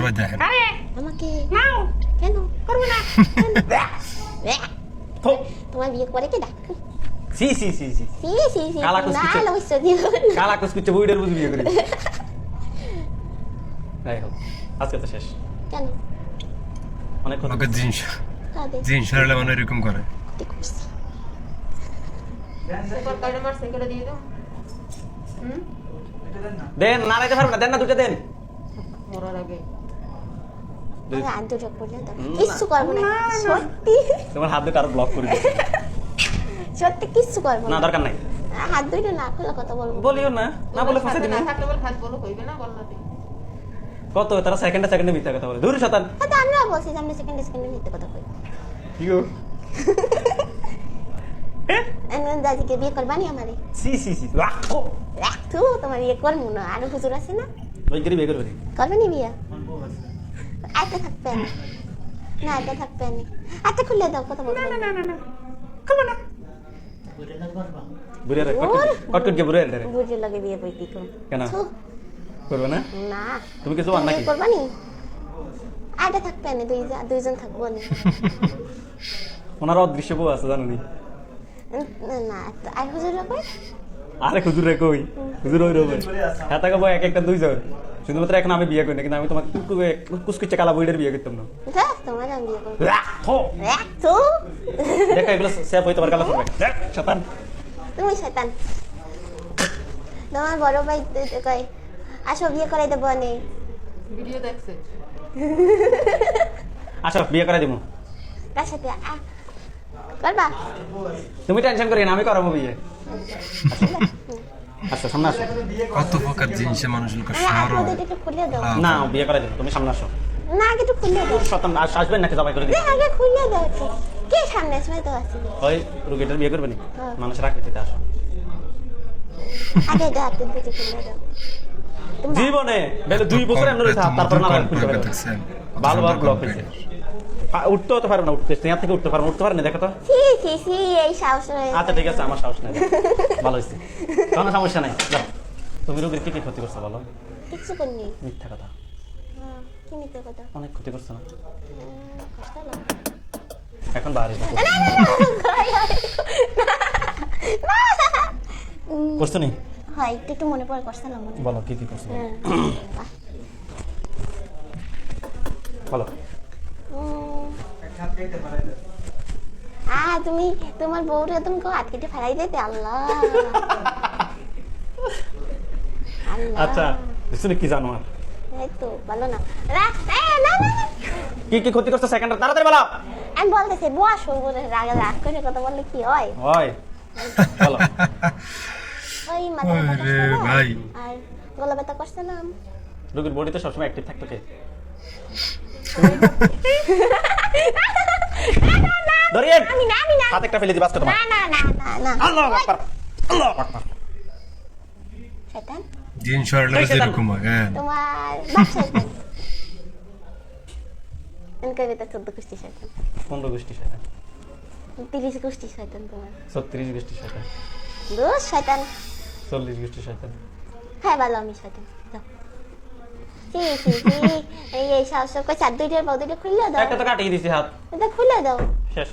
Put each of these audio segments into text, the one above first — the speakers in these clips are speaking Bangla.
সবাই দেখেন আমাকে নাও কেন করবো না তোমার বিয়ে করে কে ডাক সি সি সি সি সি সি সি কালা না কুচকুচে লইছ দিও কালা কুচকুচে বুইড়ের বুঝি বিয়ে করে যাই হোক আজকে তো শেষ কেন অনেক কথা ওকে জিনিস কাঁদে জিনিস হলে মানে এরকম করে ঠিক করছি দেন না রাইতে পারবো না দেন না দুটো দেন আর দুটো করলে দাও কিচ্ছু করবো না সত্যি তোমার হাত দুটো আরো ব্লক করে দিচ্ছি সত্যি কিচ্ছু করবো না না দরকার নাই হাত দুটো না খোলা কথা বলবো বলিও না না বলে ফাঁসে দিন কত তারা সেকেন্ডে মিথ্যা কথা বলে দূর শতান হ্যাঁ তো আমরা বলছি যে আমরা সেকেন্ডে মিথ্যে কথা কই কি গো দাদিকে বিয়ে করবা নি আমারে সি সি সি রাখো রাখতো তোমার বিয়ে করবো না আরো হুজুর আছে না ওই করে বিয়ে করবে করবে নি বিয়ে আটটা থাকবেন না আটটা থাকবেন আটটা খুলে দাও কথা বলবো না না খুলো না বুড়ে রে কট কট কে বুড়ে রে বুঝে লাগে বিয়ে কই কি করব কেন করবে না না তুমি কিছু আন নাকি করবা নি আটটা থাকবেন দুইজন থাকবো না ওনার অদৃশ্য বউ আছে জানো নি না আর হুজুর কই আরে হুজুরে কই হুজুর ওই রবে হ্যাঁ তাকে বই এক একটা দুইজন শুধুমাত্র এখন আমি বিয়ে করি না কিন্তু আমি তোমার কুচকুচে কালা বইডের বিয়ে করতাম না তোমার আমি বিয়ে করবো রাখো রাখতো দেখো এগুলো সেভ হইতে পারে কালা করবে দেখ শতান তুমি শয়তান তোমার বড় ভাই কই আসো বিয়ে করাই দেবো নে ভিডিও দেখছে আসো বিয়ে করে দিমু কার সাথে করবা তুমি টেনশন করি না আমি করাবো বিয়ে আচ্ছা সামনে আসো কত প্রকার জিনিসে মানুষ লোক হ্যাঁ সরব আপনাদের একটু খুলে দাও না বিয়ে করে দিবো তুমি সামনে আসো না আগে একটু খুলে দাও শতান আসবেন নাকি জবাই করে দিই আগে খুলে দাও একটু কে সামনে আসবে তো আছে ওই রুগীটার বিয়ে করবে নি মানুষ রাখতে দিতে আসো আগে দাও আপনি দুটো খুলে দাও জীবনে বেলে 2 বছর এমন রইছে তারপর না খুলতে পারে ভালো ভালো ব্লক হইছে উঠতে হতে পারবে না উঠতে স্টেজ থেকে উঠতে পারবে উঠতে পারে না দেখো তো সি সি সি এই সাহস আচ্ছা ঠিক আছে আমার সাহস নাই ভালো হইছে কোনো সমস্যা নাই যাও তুমি রোগীর কি কি ক্ষতি করছো বলো কিছু করিনি মিথ্যা কথা কি মিথ্যে কথা অনেক ক্ষতি করছো না কষ্ট লাগে এখন বাড়ি করছো নি হয় একটু একটু মনে পড়ে করছিলাম মনে বলো কি কি করছো বলো তুমি তোমার বউরে তুমি হাত কেটে ফেলাই দিতে আল্লাহ আচ্ছা বুঝছো কি জানো আর এই তো ভালো না না কি কি ক্ষতি করছো সেকেন্ডে তাড়াতাড়ি বলো আমি বলতেছি বস বলে রাগ রাগ করে কথা বললে কি হয় হয় বলো ওই মাথা ভাই আর গলা ব্যথা করছিলাম রোগীর বডিতে সবসময় অ্যাক্টিভ থাকতো কে দরিয়ে আমি না হাতে একটা ফেলে দিবা আজকে তোমার না আল্লাহু আকবার আল্লাহু আকবার শয়তান জিনিস হলে এরকম হয় হ্যাঁ তোমার বাপ শয়তান এনকে বেটা 14 গোষ্ঠী শয়তান 15 গোষ্ঠী শয়তান 30 গোষ্ঠী শয়তান তোমার 36 গোষ্ঠী শয়তান দোষ শয়তান 40 গোষ্ঠী শয়তান হ্যাঁ ভালো আমি শয়তান যাও এই সাহস করে চার দুইটার বউ দুইটা খুলে দাও একটা তো কাটিয়ে দিছি হাত এটা খুলে দাও শেষ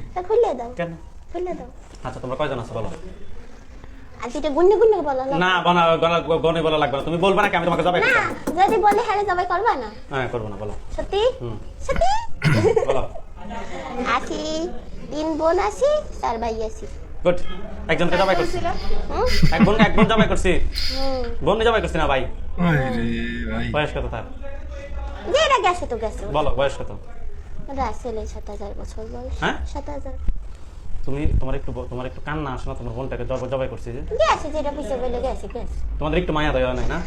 এটা খুলে দাও কেন খুলে দাও আচ্ছা তোমরা কয়জন আছো বলো আর দুইটা গুন্ডে গুন্ডে বলো না গনে বলা লাগবে না তুমি বলবা না কি আমি তোমাকে জবাই না করব যদি বলে হ্যাঁ জবাই করবা না হ্যাঁ করব না বলো সত্যি হুম সত্যি বলো আছি 3 বোন আছি 4 ভাই আছি গুড একজনকে জবাই করছি এক বোন জবাই করছি বোন জবাই করছি না ভাই ভাই বয়স কত তার যে এটা গেছে তো গেছে বলো বয়স কত ওটা আসলে 7000 বছর বয়স হ্যাঁ 7000 তুমি তোমার একটু কান্না আসে না তোমার বোনটাকে জবাই করছি যে গেছে যেটা পিছে বলে গেছে গেছে তোমাদের একটু মায়া দেওয়া নাই না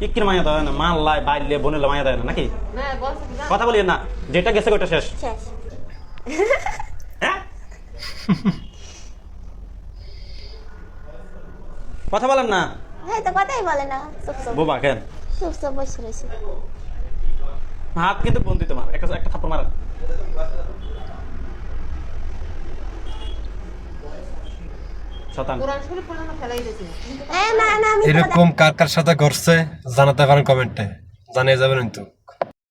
ইকির মায়া দেওয়া না মাল্লাই বাইলে বোনের মায়া দেয় না নাকি না বলছে কি কথা বলি না যেটা গেছে ওটা শেষ শেষ হ্যাঁ কথা বলেন না হ্যাঁ তো কথাই বলে না চুপ চুপ বোবা কেন চুপ চুপ বসে রয়েছে হাত কিন্তু বন্দি তোমার একটা থাপ্পড় মারা শতান কোরআন শরীফ পড়ে না ফেলাই দিয়েছে না আমি এরকম কার কার সাথে ঘটছে জানাতে পারেন কমেন্টে জানিয়ে যাবেন কিন্তু